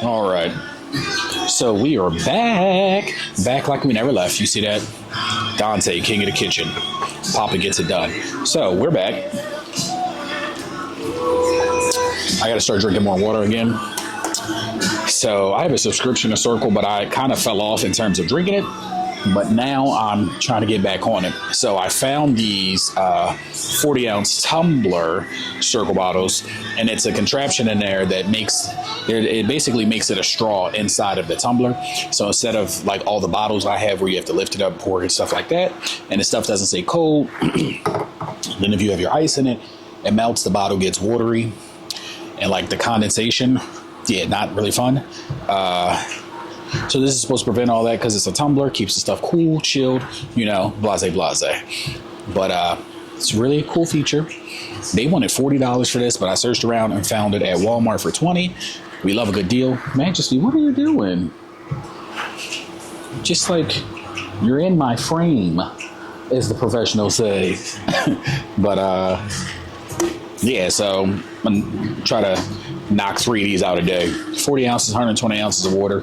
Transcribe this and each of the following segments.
All right. So we are back like we never left. You see that? Dante, king of the kitchen. Poppa gets it done. So we're back. I got to start drinking more water again. So I have a subscription to Circle, but I kind of fell off in terms of drinking it. But now I'm trying to get back on it. So I found these 40-ounce tumbler Circle bottles, and it's a contraption in there that it basically makes it a straw inside of the tumbler. So instead of like all the bottles I have where you have to lift it up, pour it, and stuff like that, and the stuff doesn't stay cold, then if you have your ice in it, it melts, the bottle gets watery, and like the condensation, not really fun. So this is supposed to prevent all that because it's a tumbler, keeps the stuff cool, chilled, blase, blase. But it's really a cool feature. They wanted $40 for this, but I searched around and found it at Walmart for $20. We love a good deal. Majesty, what are you doing? Just like you're in my frame, as the professionals say. But yeah, so I'm going to try to knock 3 of these out a day. 40 ounces, 120 ounces of water.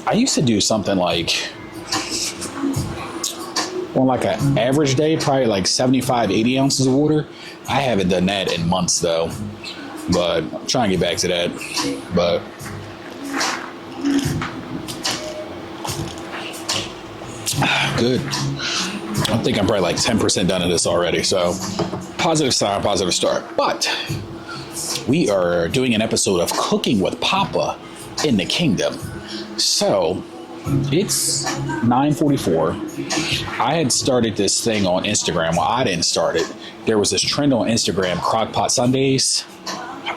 I used to do something like, on like an average day, probably like 75, 80 ounces of water. I haven't done that in months though, but I'm trying to get back to that. But good. I think I'm probably like 10% done in this already. So positive sign, positive start. But we are doing an episode of Cooking with Poppa in the Kingdom. So it's 9:44. I had started this thing on Instagram. Well, I didn't start it. There was this trend on Instagram, Crockpot Sundays,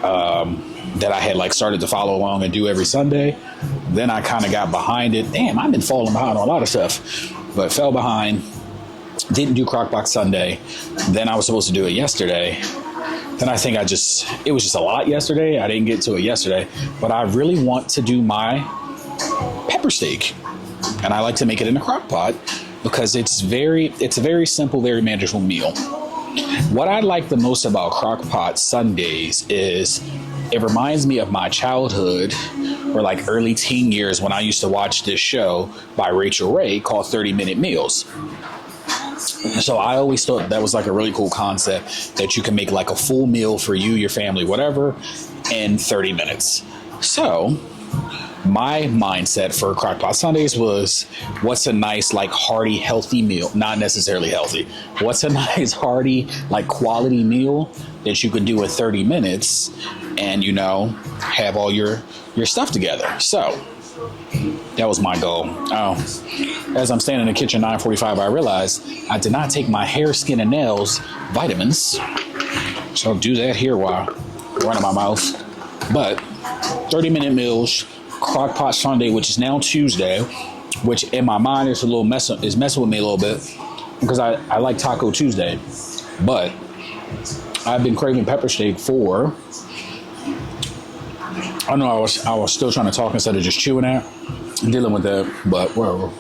that I had like started to follow along and do every Sunday. Then I kind of got behind it. Damn, I've been falling behind on a lot of stuff, but fell behind. Didn't do Crockpot Sunday. Then I was supposed to do it yesterday. Then I think it was just a lot yesterday. I didn't get to it yesterday, but I really want to do my pepper steak, and I like to make it in a crock pot because it's a very simple, very manageable meal. What I like the most about crock pot Sundays is it reminds me of my childhood or like early teen years when I used to watch this show by Rachel Ray called 30-Minute Meals. So I always thought that was like a really cool concept that you can make like a full meal for you, your family, whatever, in 30 minutes. So my mindset for Crockpot Sundays was, what's a nice, like, hearty, healthy meal? Not necessarily healthy. What's a nice, hearty, like, quality meal that you could do in 30 minutes and, have all your stuff together? So that was my goal. As I'm standing in the kitchen 9:45, I realized I did not take my hair, skin, and nails vitamins. So I'll do that here while running my mouth. But 30-minute meals, Crockpot Sunday, which is now Tuesday, which in my mind is messing with me a little bit because I like Taco Tuesday. But I've been craving pepper steak for, I know I was still trying to talk instead of just chewing out and dealing with that, but whatever.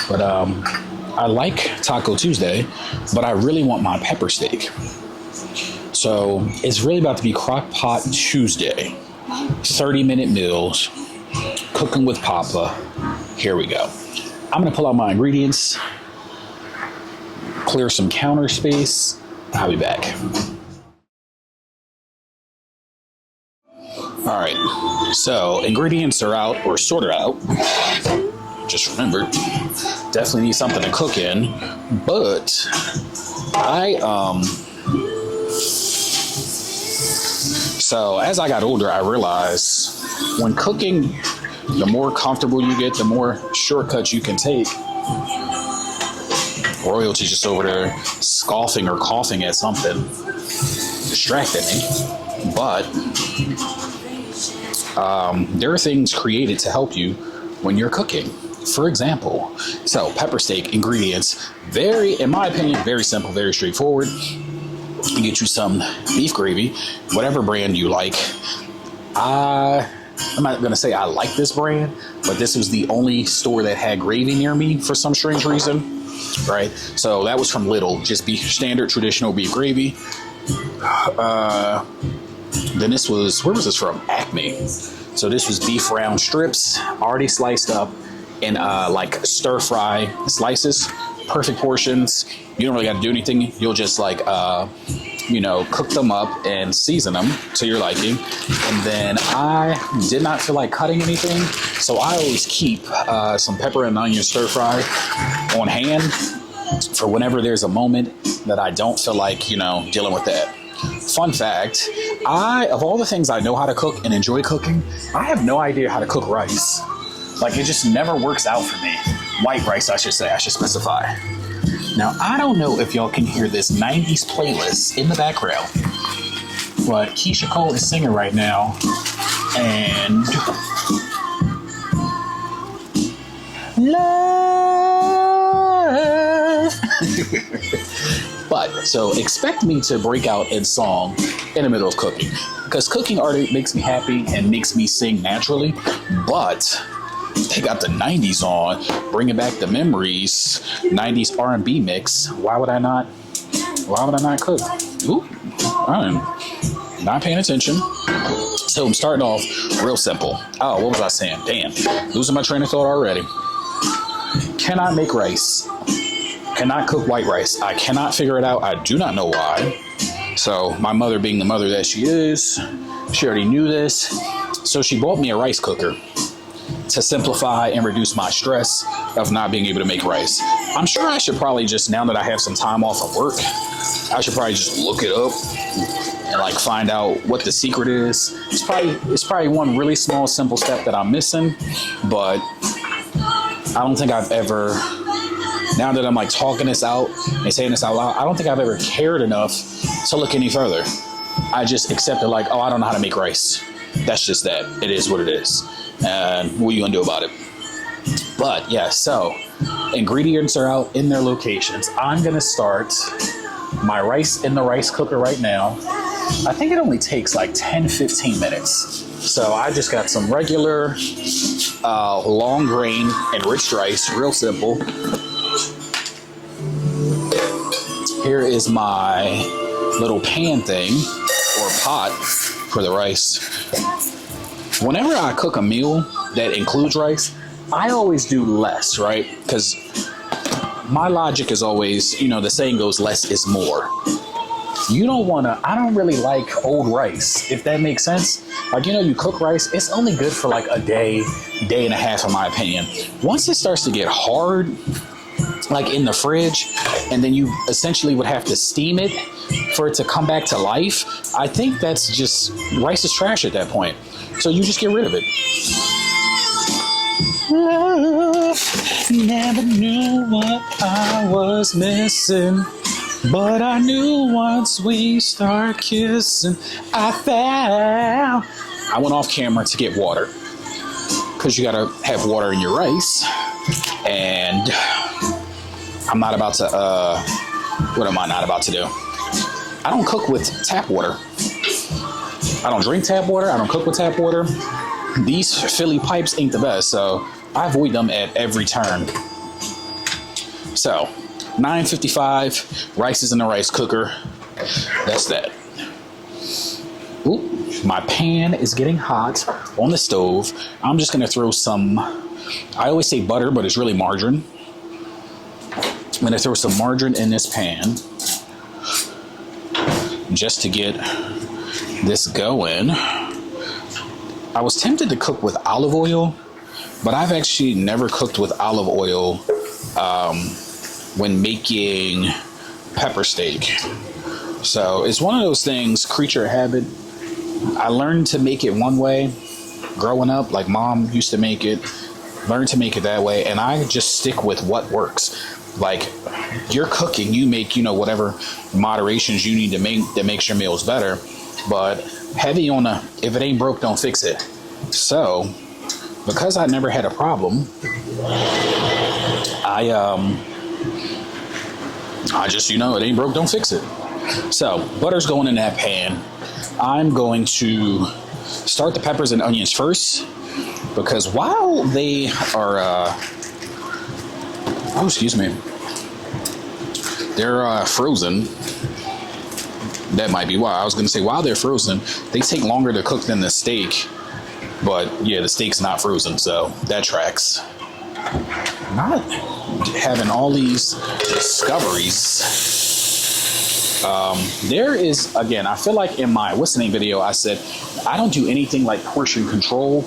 But I like Taco Tuesday, but I really want my pepper steak. So it's really about to be Crockpot Tuesday. 30-minute meals, cooking with Poppa. Here we go. I'm going to pull out my ingredients, clear some counter space. I'll be back. All right. So ingredients are out or sorted out. Just remembered. Definitely need something to cook in. But So as I got older, I realized when cooking, the more comfortable you get, the more shortcuts you can take. Royalty's just over there scoffing or coughing at something, distracting me. But there are things created to help you when you're cooking. For example, pepper steak ingredients, in my opinion, very simple, very straightforward. You get you some beef gravy, whatever brand you like. I'm not going to say I like this brand, but this was the only store that had gravy near me for some strange reason, right? So that was from Lidl, just standard traditional beef gravy. Then this was, where was this from? Acme. So this was beef round strips, already sliced up in like stir fry slices, perfect portions. You don't really got to do anything. You'll just like, cook them up and season them to your liking. And then I did not feel like cutting anything, so I always keep some pepper and onion stir fry on hand for whenever there's a moment that I don't feel like, dealing with that. Fun fact, of all the things I know how to cook and enjoy cooking, I have no idea how to cook rice. Like, it just never works out for me. White rice, I should specify. Now, I don't know if y'all can hear this 90s playlist in the background, but Keisha Cole is singing right now, and love. But, so expect me to break out in song in the middle of cooking, because cooking already makes me happy and makes me sing naturally, but they got the 90s on, bringing back the memories, 90s R&B mix. Why would I not cook? Ooh, I'm not paying attention. So I'm starting off real simple. Oh, what was I saying? Damn, losing my train of thought already. Cannot make rice. Cannot cook white rice. I cannot figure it out. I do not know why. So my mother, being the mother that she is, she already knew this. So she bought me a rice cooker to simplify and reduce my stress of not being able to make rice. I'm sure I should probably just, now that I have some time off of work, I should probably just look it up and like find out what the secret is. It's probably one really small, simple step that I'm missing, but I don't think I've ever, now that I'm like talking this out and saying this out loud, I don't think I've ever cared enough to look any further. I just accepted like, oh, I don't know how to make rice. That's just that. It is what it is. And what are you gonna do about it? But yeah, so ingredients are out in their locations. I'm gonna start my rice in the rice cooker right now. I think it only takes like 10-15 minutes. So I just got some regular long grain enriched rice, real simple. Here is my little pan thing or pot for the rice. Whenever I cook a meal that includes rice, I always do less, right? Because my logic is always, the saying goes, less is more. I don't really like old rice, if that makes sense. Like, you cook rice, it's only good for like a day and a half, in my opinion. Once it starts to get hard, like in the fridge, and then you essentially would have to steam it for it to come back to life, I think that's just, rice is trash at that point. So you just get rid of it. Love, never knew what I was missing, but I knew once we start kissing, I found. I went off camera to get water, because you gotta have water in your rice, and I'm not about to, what am I not about to do? I don't cook with tap water. I don't drink tap water. I don't cook with tap water. These Philly pipes ain't the best, so I avoid them at every turn. So, 9:55, rice is in the rice cooker. That's that. Ooh, my pan is getting hot on the stove. I'm just gonna throw some, I always say butter, but it's really margarine. I'm gonna throw some margarine in this pan just to get this going. I was tempted to cook with olive oil, but I've actually never cooked with olive oil when making pepper steak. So it's one of those things, creature of habit. I learned to make it one way growing up, like mom used to make it, learned to make it that way, and I just stick with what works. Like, you're cooking, you make, whatever moderations you need to make that makes your meals better, but heavy on if it ain't broke, don't fix it. So, because I never had a problem, I just, it ain't broke, don't fix it. So, butter's going in that pan. I'm going to start the peppers and onions first, because while they are, they're frozen, That might be why. I was going to say, while they're frozen, they take longer to cook than the steak. But yeah, the steak's not frozen, so that tracks. Not having all these discoveries. There is, again, I feel like in my what's the name video, I said, I don't do anything like portion control.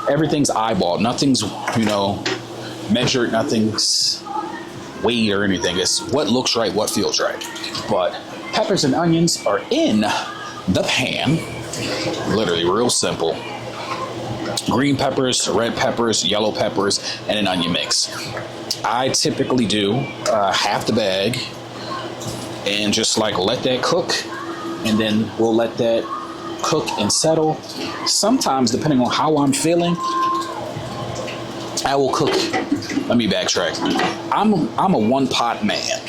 Everything's eyeball. Nothing's, measured. Nothing's weighed or anything. It's what looks right, what feels right. But peppers and onions are in the pan. Literally real simple. Green peppers, red peppers, yellow peppers, and an onion mix. I typically do half the bag and just like let that cook, and then we'll let that cook and settle. Sometimes, depending on how I'm feeling, I will cook. Let me backtrack. I'm a one pot man.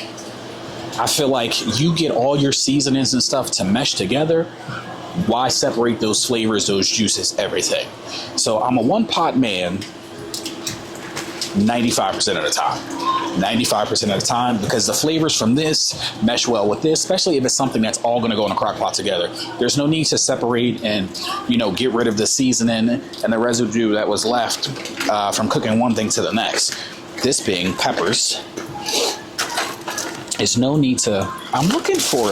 I feel like you get all your seasonings and stuff to mesh together. Why separate those flavors, those juices, everything? So I'm a one pot man 95% of the time. 95% of the time, because the flavors from this mesh well with this, especially if it's something that's all going to go in a crock pot together. There's no need to separate and, get rid of the seasoning and the residue that was left from cooking one thing to the next. This being peppers. There's no need to. I'm looking for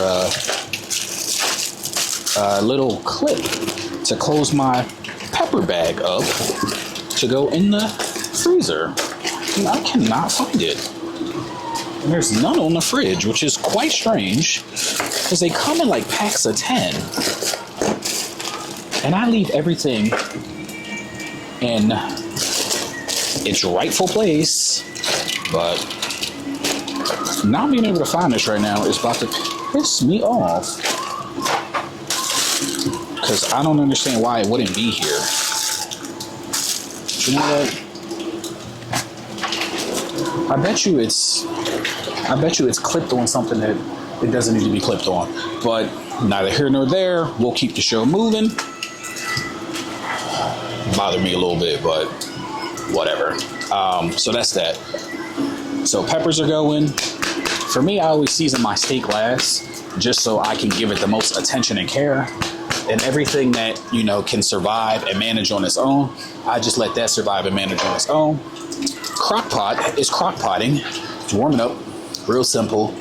a little clip to close my pepper bag up to go in the freezer. And I cannot find it. And there's none on the fridge, which is quite strange because they come in like packs of 10. And I leave everything in its rightful place, but not being able to find this right now is about to piss me off. Because I don't understand why it wouldn't be here. But you know what? I bet you it's clipped on something that it doesn't need to be clipped on. But neither here nor there. We'll keep the show moving. Bother me a little bit, but whatever. So that's that. So peppers are going. For me, I always season my steak last, just so I can give it the most attention and care. And everything that, can survive and manage on its own, I just let that survive and manage on its own. Crock pot is crock potting. It's warming up. Real simple.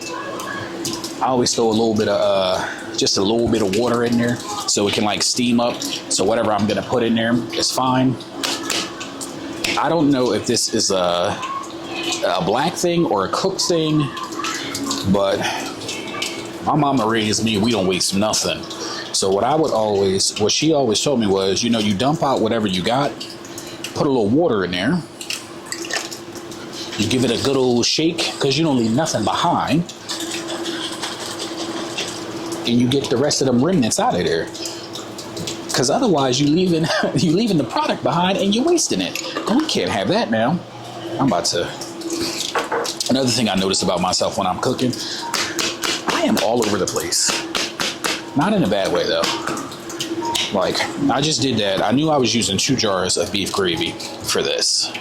I always throw a little bit of, just a little bit of water in there so it can like steam up. So whatever I'm going to put in there is fine. I don't know if this is a black thing or a cooked thing, but my mama raised me, we don't waste nothing. So what she always told me was, you dump out whatever you got, put a little water in there, you give it a good old shake, because you don't leave nothing behind, and you get the rest of them remnants out of there. Because otherwise you leaving the product behind and you're wasting it. And we can't have that now. Another thing I notice about myself when I'm cooking, I am all over the place. Not in a bad way though. Like, I just did that. I knew I was using 2 jars of beef gravy for this.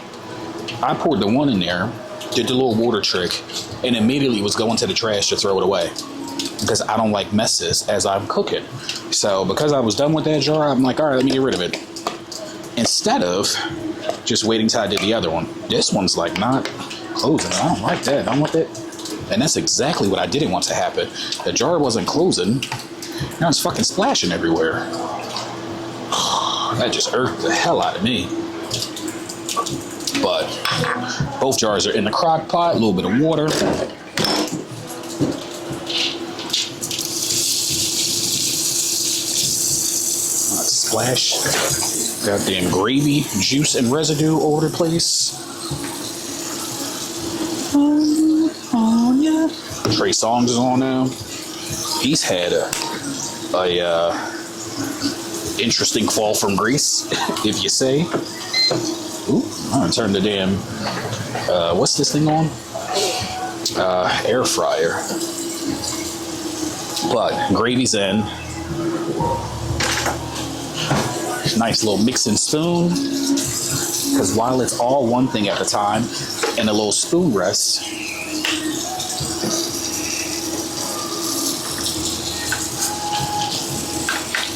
I poured the one in there, did the little water trick, and immediately was going to the trash to throw it away. Because I don't like messes as I'm cooking. So because I was done with that jar, I'm like, all right, let me get rid of it. Instead of just waiting till I did the other one. This one's like not closing. I don't like that. I don't want that. And that's exactly what I didn't want to happen. The jar wasn't closing. Now it's fucking splashing everywhere. That just irked the hell out of me. But both jars are in the crock pot, a little bit of water. Splash goddamn gravy, juice, and residue over the place. Trey Songz is on now. He's had a interesting fall from grace, if you say. Ooh, I'm gonna turn the damn what's this thing on? Air fryer. But gravy's in. Nice little mixing spoon, because while it's all one thing at a time and a little spoon rest,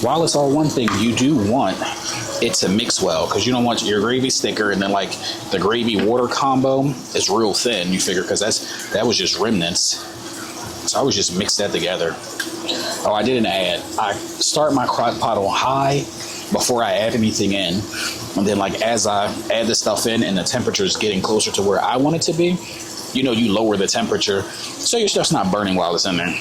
while it's all one thing, you do want it to mix well, because you don't want your gravy thicker and then like the gravy water combo is real thin. You figure, because that was just remnants. So I would just mix that together. Oh, I didn't add. I start my crock pot on high before I add anything in, and then like as I add the stuff in and the temperature is getting closer to where I want it to be, you know, you lower the temperature so your stuff's not burning while it's in there.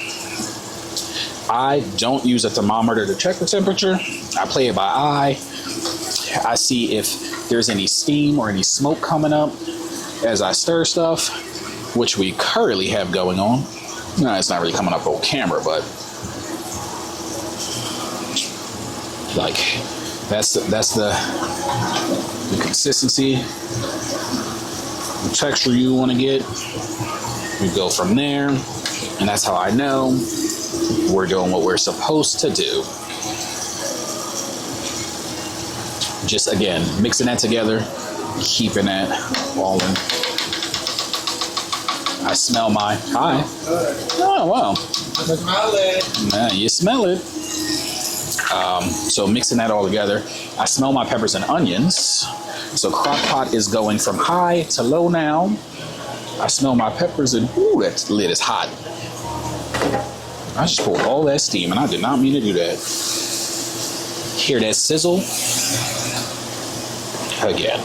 I don't use a thermometer to check the temperature. I play it by eye. I see if there's any steam or any smoke coming up as I stir stuff, which we currently have going on. No, it's not really coming up on camera, but like that's the consistency, the texture you want to get. We go from there, and that's how I know we're doing what we're supposed to do. Just again, mixing that together, keeping that all in. I smell my hi. Oh wow! I smell it. Man, you smell it. So mixing that all together, I smell my peppers and onions. So crock pot is going from high to low now. I smell my peppers and ooh, that lid is hot. I just pulled all that steam and I did not mean to do that. Hear that sizzle? Again,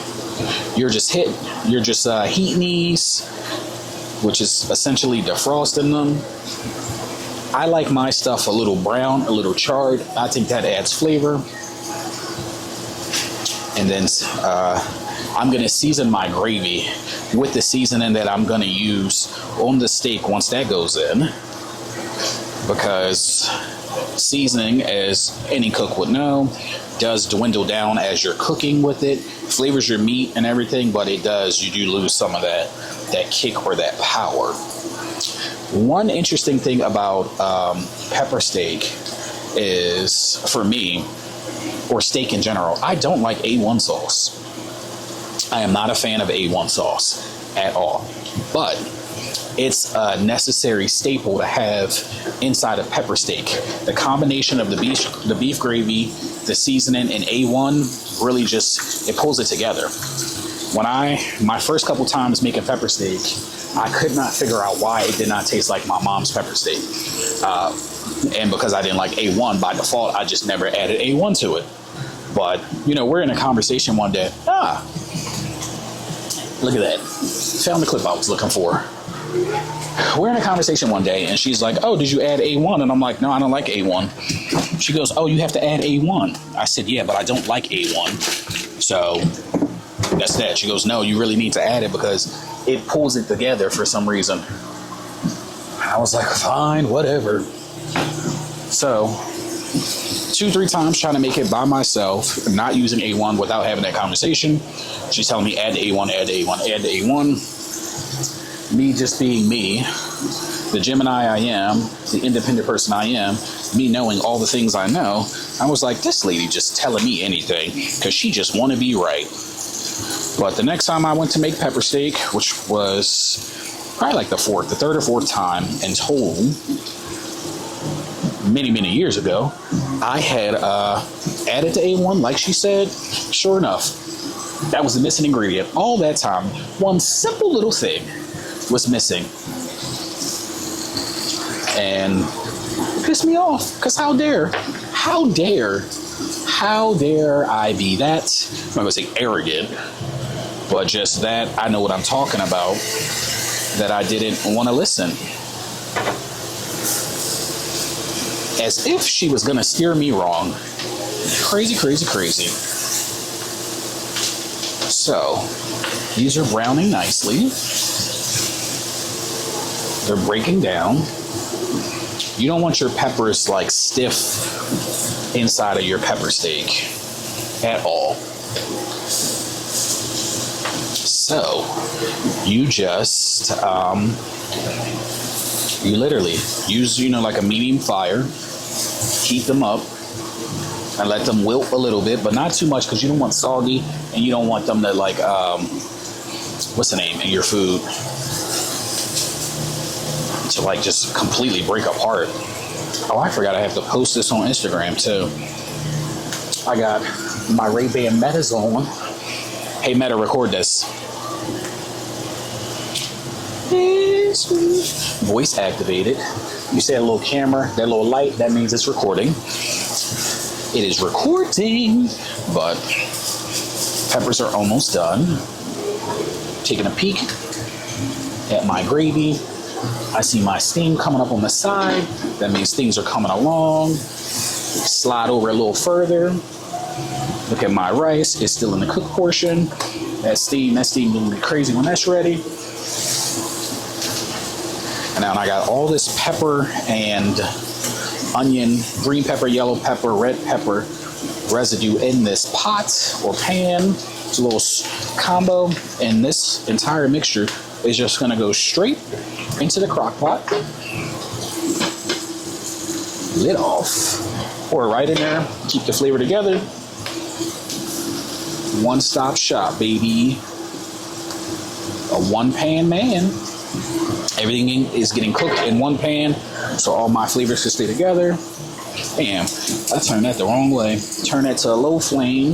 you're just heating these, which is essentially defrosting them. I like my stuff a little brown, a little charred. I think that adds flavor. And then I'm gonna season my gravy with the seasoning that I'm gonna use on the steak once that goes in. Because seasoning, as any cook would know, does dwindle down as you're cooking with it. Flavors your meat and everything, but you do lose some of that kick or that power. One interesting thing about pepper steak is, for me, or steak in general, I don't like A1 sauce. I am not a fan of A1 sauce at all. But it's a necessary staple to have inside of pepper steak. The combination of the beef gravy, the seasoning, and A1 really just, it pulls it together. My first couple times making pepper steak, I could not figure out why it did not taste like my mom's pepper steak. And because I didn't like A1, by default, I just never added A1 to it. But, we're in a conversation one day. Look at that. Found the clip I was looking for. We're in a conversation one day, and she's like, oh, did you add A1? And I'm like, no, I don't like A1. She goes, oh, you have to add A1. I said, yeah, but I don't like A1. So that's that. She goes, no, you really need to add it because it pulls it together for some reason. I was like, fine, whatever. So 2-3 times trying to make it by myself, not using A1 without having that conversation. She's telling me add A1, add A1, add A1. Me just being me, the Gemini I am, the independent person I am, me knowing all the things I know, I was like, this lady just telling me anything because she just want to be right. But the next time I went to make pepper steak, which was probably like the third or fourth time in total, many, many years ago, I had added to A1 like she said. Sure enough, that was the missing ingredient. All that time, one simple little thing was missing. And it pissed me off, because how dare I be that, I'm not going to say arrogant, but just that I know what I'm talking about, that I didn't want to listen. As if she was going to steer me wrong. Crazy, crazy, crazy. So, these are browning nicely. They're breaking down. You don't want your peppers like stiff inside of your pepper steak at all. So you just you literally use like a medium fire, heat them up, and let them wilt a little bit, but not too much because you don't want soggy and you don't want them to like what's the name in your food, to like just completely break apart. Oh, I forgot I have to post this on Instagram too. I got my Ray-Ban Metas on. Hey Meta, record this. Voice activated. You see that little camera, that little light, that means it's recording. It is recording, but peppers are almost done. Taking a peek at my gravy. I see my steam coming up on the side. That means things are coming along. Slide over a little further. Look at my rice. It's still in the cooked portion. That steam will be crazy when that's ready. And now I got all this pepper and onion, green pepper, yellow pepper, red pepper residue in this pot or pan. It's a little combo, and this entire mixture is just gonna go straight into the crock pot. Lid off. Pour it right in there. Keep the flavor together. One-stop shop, baby. A one-pan man. Everything is getting cooked in one pan, so all my flavors can stay together. Damn, I turned that the wrong way. Turn that to a low flame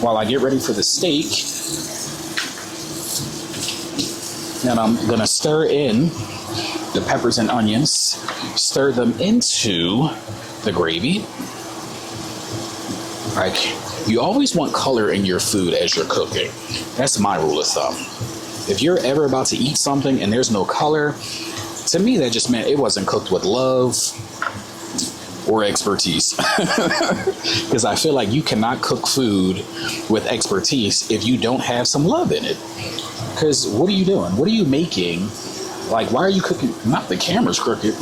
while I get ready for the steak. Then I'm gonna stir in the peppers and onions, stir them into the gravy. Like, you always want color in your food as you're cooking. That's my rule of thumb. If you're ever about to eat something and there's no color, to me that just meant it wasn't cooked with love or expertise. Because I feel like you cannot cook food with expertise if you don't have some love in it. Because what are you doing? What are you making? Like, why are you cooking? Not the camera's crooked.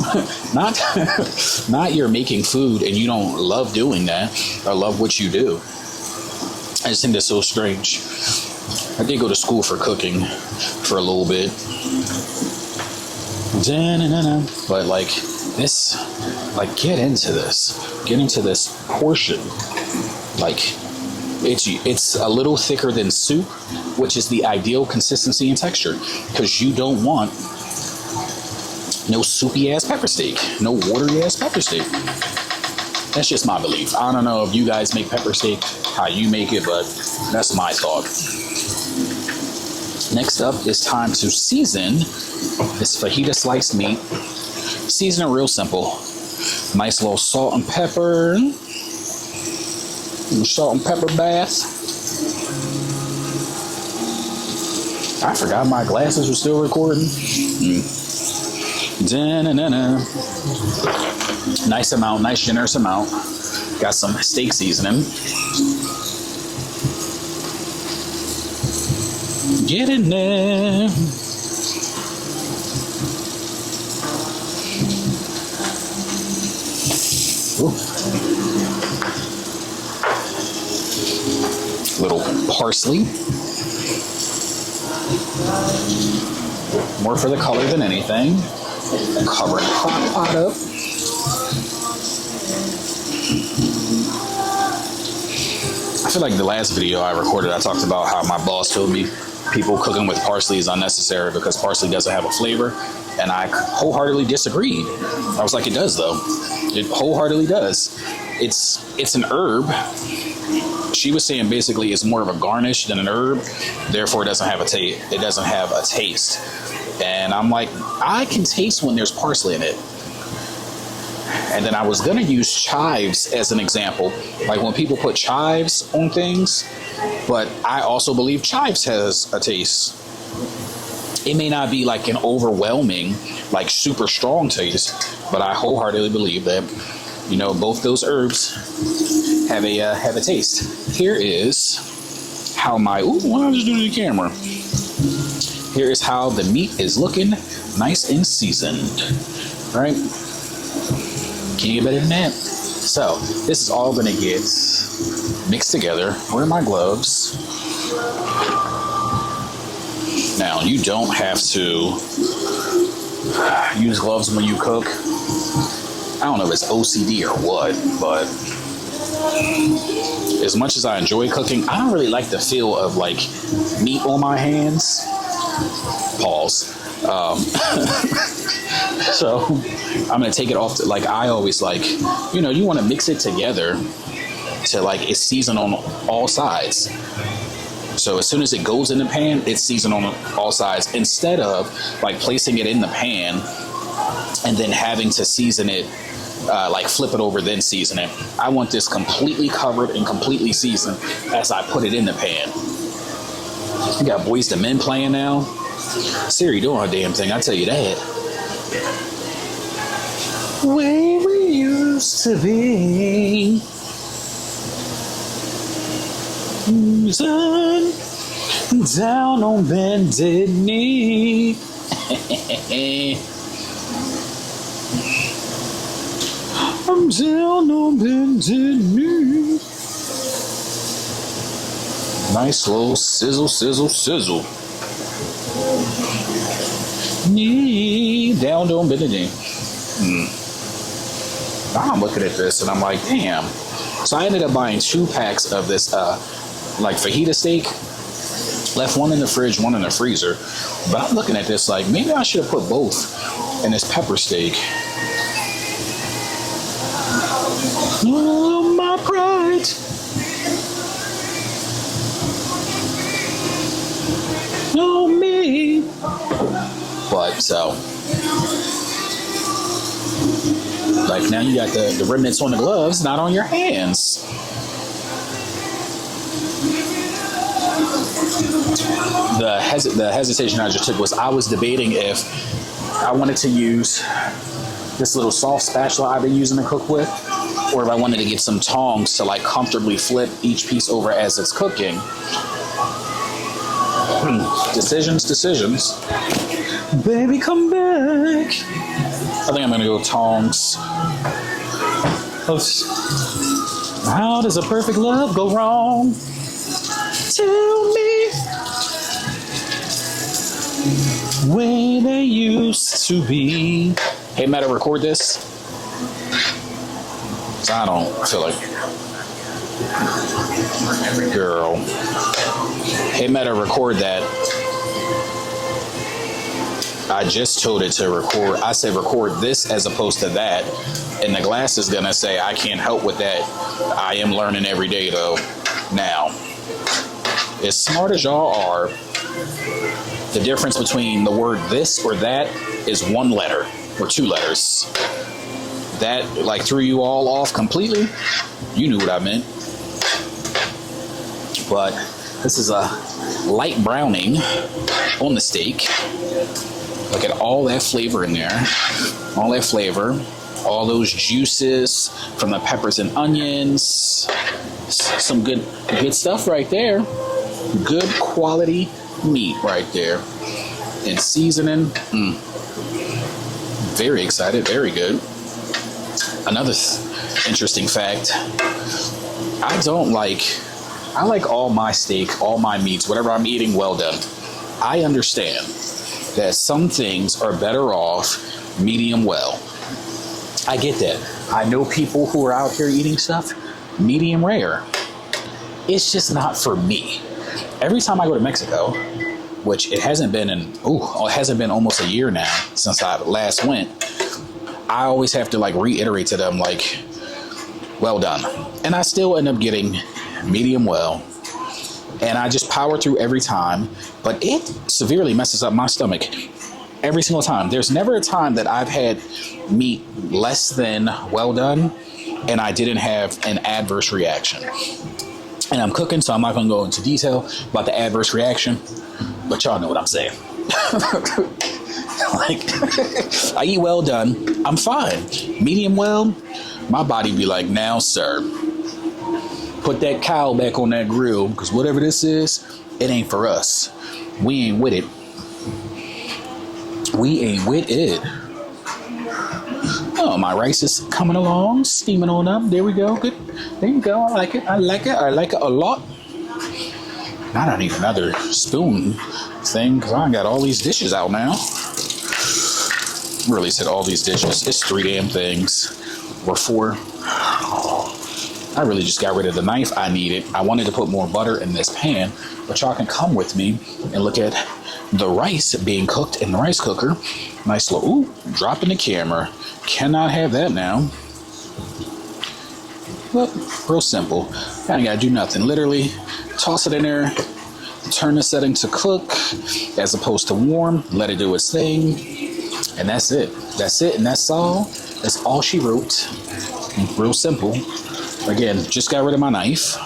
not you're making food and you don't love doing that or love what you do. I just think that's so strange. I did go to school for cooking for a little bit. But like this, like get into this portion. Like it's a little thicker than soup, which is the ideal consistency and texture, because you don't want no soupy ass pepper steak, no watery ass pepper steak. That's just my belief. I don't know if you guys make pepper steak, how you make it, but that's my thought. Next up, it's time to season this fajita sliced meat. Season it real simple. Nice little salt and pepper. Salt and pepper bath. I forgot my glasses were still recording. Nice amount, nice generous amount. Got some steak seasoning. Get in there. Ooh. Little parsley. More for the color than anything. Cover the crock pot up. I feel like the last video I recorded, I talked about how my boss told me people cooking with parsley is unnecessary because parsley doesn't have a flavor, and I wholeheartedly disagreed. I was like, it does though. It wholeheartedly does. It's an herb. She was saying basically it's more of a garnish than an herb, therefore it doesn't have a taste. It doesn't have a taste. And I'm like, I can taste when there's parsley in it. And then I was gonna use chives as an example, like when people put chives on things, but I also believe chives has a taste. It may not be like an overwhelming, like super strong taste, but I wholeheartedly believe that, you know, both those herbs have a taste. Here is how my, ooh, why don't I just do it to the camera? Here is how the meat is looking, nice and seasoned, right? Can't get better than that. So this is all gonna get mixed together. Where are my gloves? Now you don't have to use gloves when you cook. I don't know if it's OCD or what, but as much as I enjoy cooking, I don't really like the feel of like meat on my hands. Pause. So I'm gonna take it off. Like I always like, you want to mix it together to like it's seasoned on all sides. So as soon as it goes in the pan, it's seasoned on all sides. Instead of like placing it in the pan and then having to season it, like flip it over then season it. I want this completely covered and completely seasoned as I put it in the pan. You got Boys to Men playing now. Siri doing her damn thing, I tell you that. Way we used to be. Down on bended knee. I'm down on bended knee. Nice little sizzle, sizzle, sizzle. Knee down on bended knee. Now I'm looking at this and I'm like, damn. So I ended up buying 2 packs of this like fajita steak. Left one in the fridge, one in the freezer. But I'm looking at this like maybe I should have put both in this pepper steak. Oh, my pride. Oh, me. But so, like now you got the remnants on the gloves, not on your hands. The hesitation I just took was I was debating if I wanted to use this little soft spatula I've been using to cook with, or if I wanted to get some tongs to like comfortably flip each piece over as it's cooking. Decisions. Baby, come back. I think I'm gonna go tongs. How does a perfect love go wrong? Tell me. Way they used to be. Hey, Meta, record this. So I don't feel like. Girl. Hey, Meta, record that. I just told it to record. I said record this as opposed to that. And the glass is going to say, I can't help with that. I am learning every day, though. Now, as smart as y'all are, the difference between the word this or that is 1 letter or 2 letters. That like threw you all off completely. You knew what I meant. But this is a light browning on the steak. Look at all that flavor in there. All that flavor. All those juices from the peppers and onions. Some good stuff right there. Good quality meat right there. And seasoning. Very excited. Very good. Another interesting fact. I like all my steak, all my meats, whatever I'm eating, well done. I understand that some things are better off medium well. I get that. I know people who are out here eating stuff medium rare. It's just not for me. Every time I go to Mexico, which it hasn't been almost a year now since I last went, I always have to like reiterate to them like, well done. And I still end up getting medium well. And I just power through every time, but it severely messes up my stomach every single time. There's never a time that I've had meat less than well done and I didn't have an adverse reaction. And I'm cooking, so I'm not going to go into detail about the adverse reaction, but y'all know what I'm saying. Like, I eat well done, I'm fine. Medium well, my body be like, now, sir, put that cow back on that grill, because whatever this is, it ain't for us. We ain't with it. We ain't with it. Oh, my rice is coming along, steaming on up. There we go. Good. There you go. I like it. I like it a lot. I don't need another spoon thing because I got all these dishes out now. Really said all these dishes. It's 3 damn things. Or 4. I really just got rid of the knife I needed. I wanted to put more butter in this pan, but y'all can come with me and look at the rice being cooked in the rice cooker. Nice little, ooh, dropping the camera. Cannot have that now. But real simple. I ain't gotta do nothing. Literally toss it in there, turn the setting to cook as opposed to warm, let it do its thing, and that's it. That's it, and that's all. That's all she wrote. Real simple. Again, just got rid of my knife.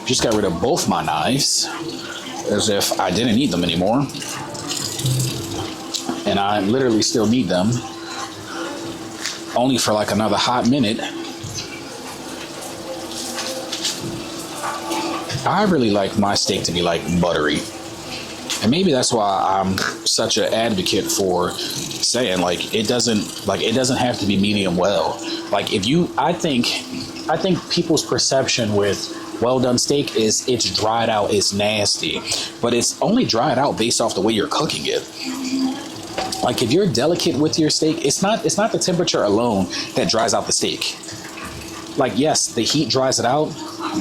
Just got rid of both my knives as if I didn't need them anymore. And I literally still need them only for like another hot minute. I really like my steak to be like buttery. And maybe that's why I'm such an advocate for saying like it doesn't have to be medium well. Like I think people's perception with well done steak is it's dried out, it's nasty. But it's only dried out based off the way you're cooking it. Like if you're delicate with your steak, it's not the temperature alone that dries out the steak. Like yes, the heat dries it out,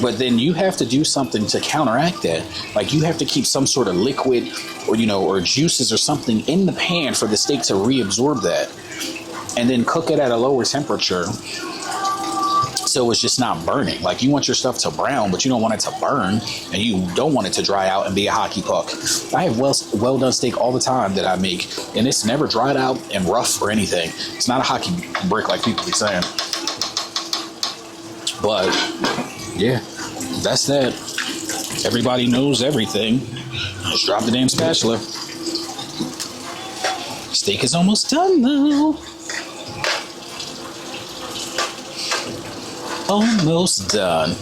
but then you have to do something to counteract that. Like you have to keep some sort of liquid or juices or something in the pan for the steak to reabsorb that. And then cook it at a lower temperature so it's just not burning. Like you want your stuff to brown, but you don't want it to burn, and you don't want it to dry out and be a hockey puck. I have well done steak all the time that I make, and it's never dried out and rough or anything. It's not a hockey brick like people be saying. But yeah, that's that. Everybody knows everything. Just drop the damn spatula. Steak is almost done though. Almost done.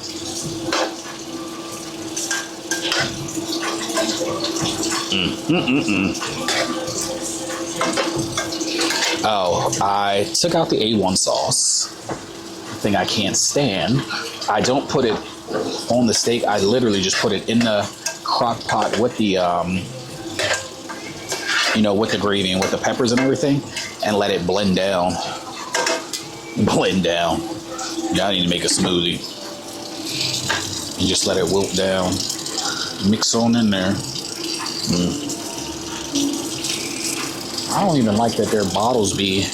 Oh, I took out the A1 sauce. Thing I can't stand. I don't put it on the steak. I literally just put it in the crock pot with the with the gravy and with the peppers and everything, and let it blend down. Yeah, I need to make a smoothie. And just let it wilt down. Mix on in there. I don't even like that their bottles be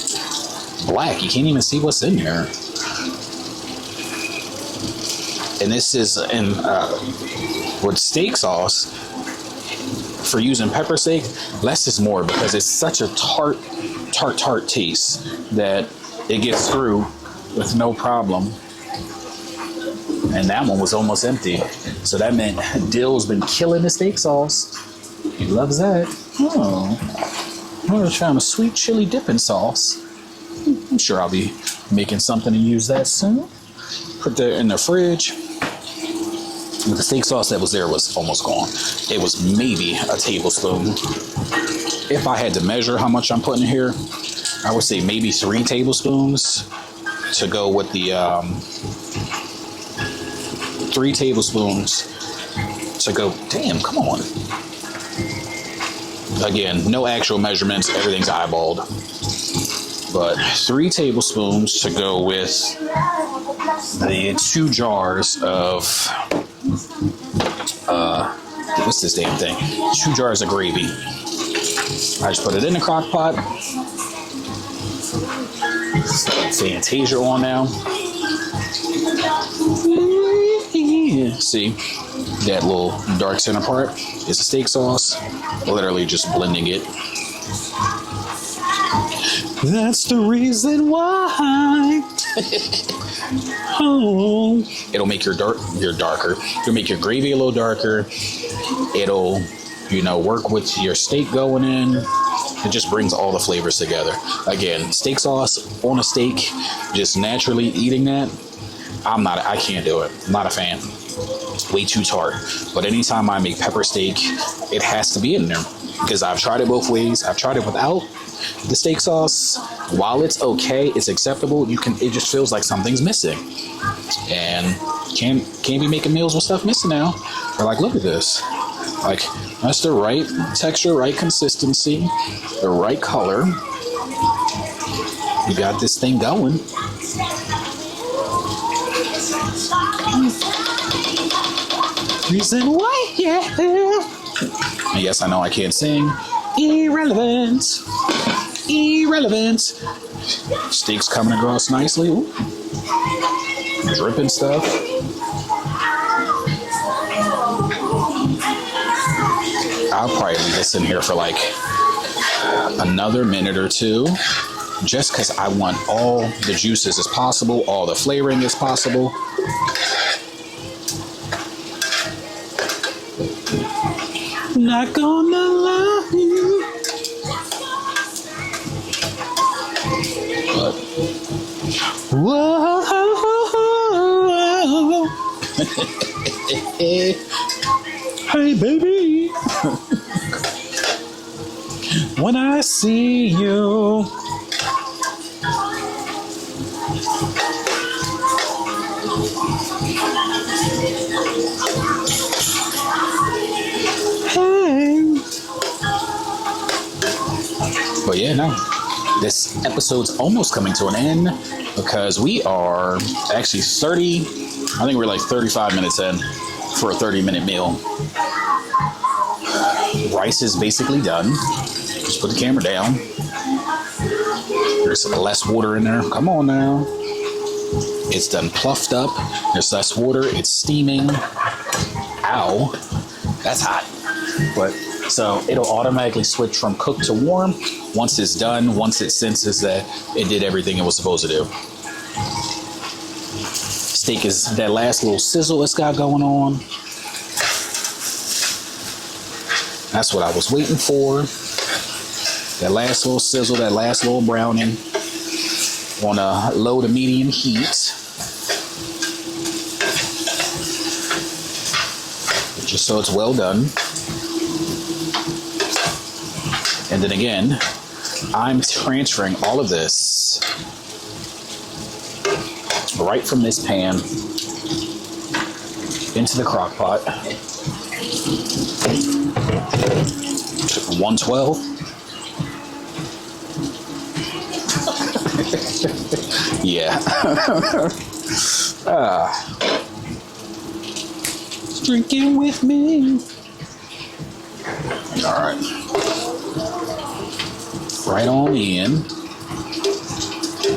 black. You can't even see what's in there. And this is with steak sauce, for using pepper steak, less is more because it's such a tart taste that it gets through with no problem. And that one was almost empty. So that meant Dill's been killing the steak sauce. He loves that. Oh, I'm gonna try a sweet chili dipping sauce. I'm sure I'll be making something to use that soon. Put that in the fridge. But the steak sauce that was there was almost gone. It was maybe a tablespoon. If I had to measure how much I'm putting here, I would say maybe 3 tablespoons to go with the 3 tablespoons to go. Damn, come on. Again, no actual measurements. Everything's eyeballed. But 3 tablespoons to go with the 2 jars of what's this damn thing? 2 jars of gravy. I just put it in the crock pot. Fantasia on now. See, that little dark center part is the steak sauce. Literally just blending it. That's the reason why. Oh, it'll make your darker. It'll make your gravy a little darker. It'll, work with your steak going in. It just brings all the flavors together. Again, steak sauce on a steak, just naturally eating that. I can't do it. I'm not a fan. Way too tart. But anytime I make pepper steak, it has to be in there because I've tried it both ways. I've tried it without the steak sauce. While it's okay, it's acceptable. It just feels like something's missing, and can't be making meals with stuff missing now. They're like, look at this. Like, that's the right texture, right consistency, the right color. You got this thing going. Reason why, yeah. And yes, I know I can't sing. Irrelevant. Irrelevant. Steak's coming across nicely. Ooh. Dripping stuff. I'll probably leave this in here for like another minute or two, just because I want all the juices as possible, all the flavoring as possible. Not gonna lie to you. But, whoa. Hey, baby. When I see you. Hey. But yeah, no. This episode's almost coming to an end because we are actually I think we're like 35 minutes in for a 30-minute meal. Rice is basically done. Just put the camera down. There's less water in there. Come on now. It's done pluffed up. There's less water. It's steaming. Ow. That's hot. But so it'll automatically switch from cooked to warm once it's done, once it senses that it did everything it was supposed to do. Steak is that last little sizzle it's got going on. That's what I was waiting for. That last little sizzle, that last little browning on a low to medium heat. Just so it's well done. And then again, I'm transferring all of this right from this pan into the crock pot. 112. Yeah. Drinking with me. All right. Right on in.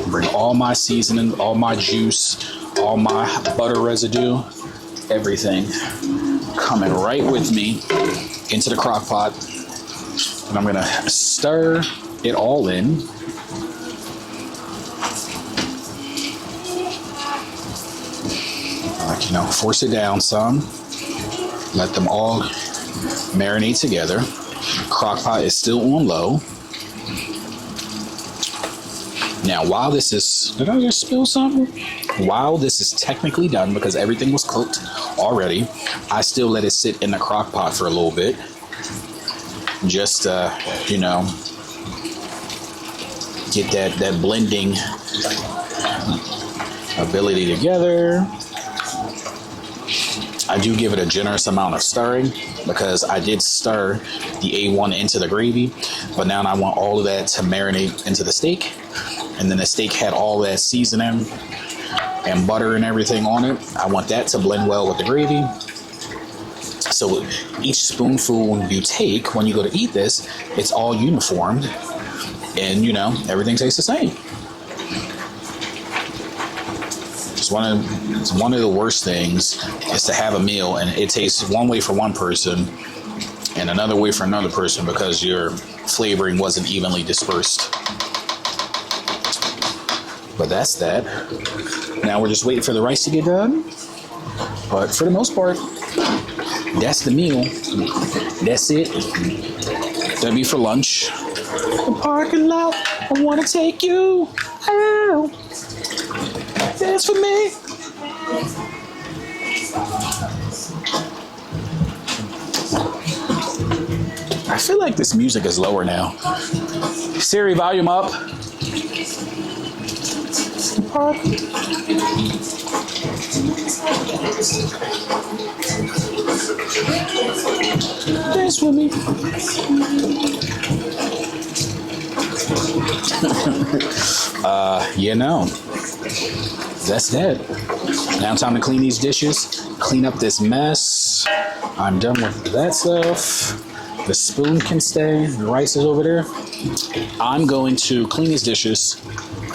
Bring all my seasoning, all my juice, all my butter residue, everything coming right with me into the crock pot. And I'm gonna stir it all in. Like, force it down some. Let them all marinate together. Crock pot is still on low. Now, while this is, did I just spill something? While this is technically done, because everything was cooked already, I still let it sit in the crock pot for a little bit. Just, get that blending ability together. I do give it a generous amount of stirring because I did stir the A1 into the gravy, but now I want all of that to marinate into the steak. And then the steak had all that seasoning and butter and everything on it. I want that to blend well with the gravy. So each spoonful you take when you go to eat this, it's all uniformed. And, everything tastes the same. It's one of the worst things is to have a meal and it tastes one way for one person and another way for another person because your flavoring wasn't evenly dispersed. But that's that. Now we're just waiting for the rice to get done. But for the most part, that's the meal. That's it. That'll be for lunch. The parking lot, I want to take you out. That's for me. I feel like this music is lower now. Siri, volume up. Dance with me. That's that. Now time to clean these dishes, clean up this mess. I'm done with that stuff. The spoon can stay. The rice is over there. I'm going to clean these dishes,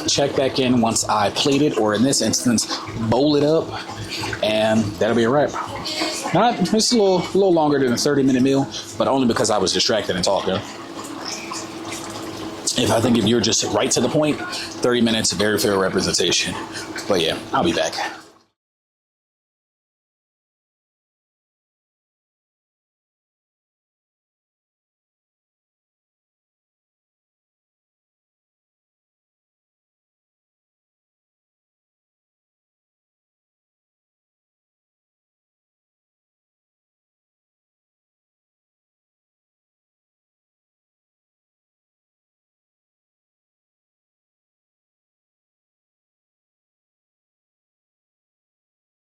check back in once I plate it, or in this instance, bowl it up, and that'll be a wrap. It's a little longer than a 30-minute meal, but only because I was distracted and talking. If you're just right to the point, 30 minutes, very fair representation. But yeah, I'll be back.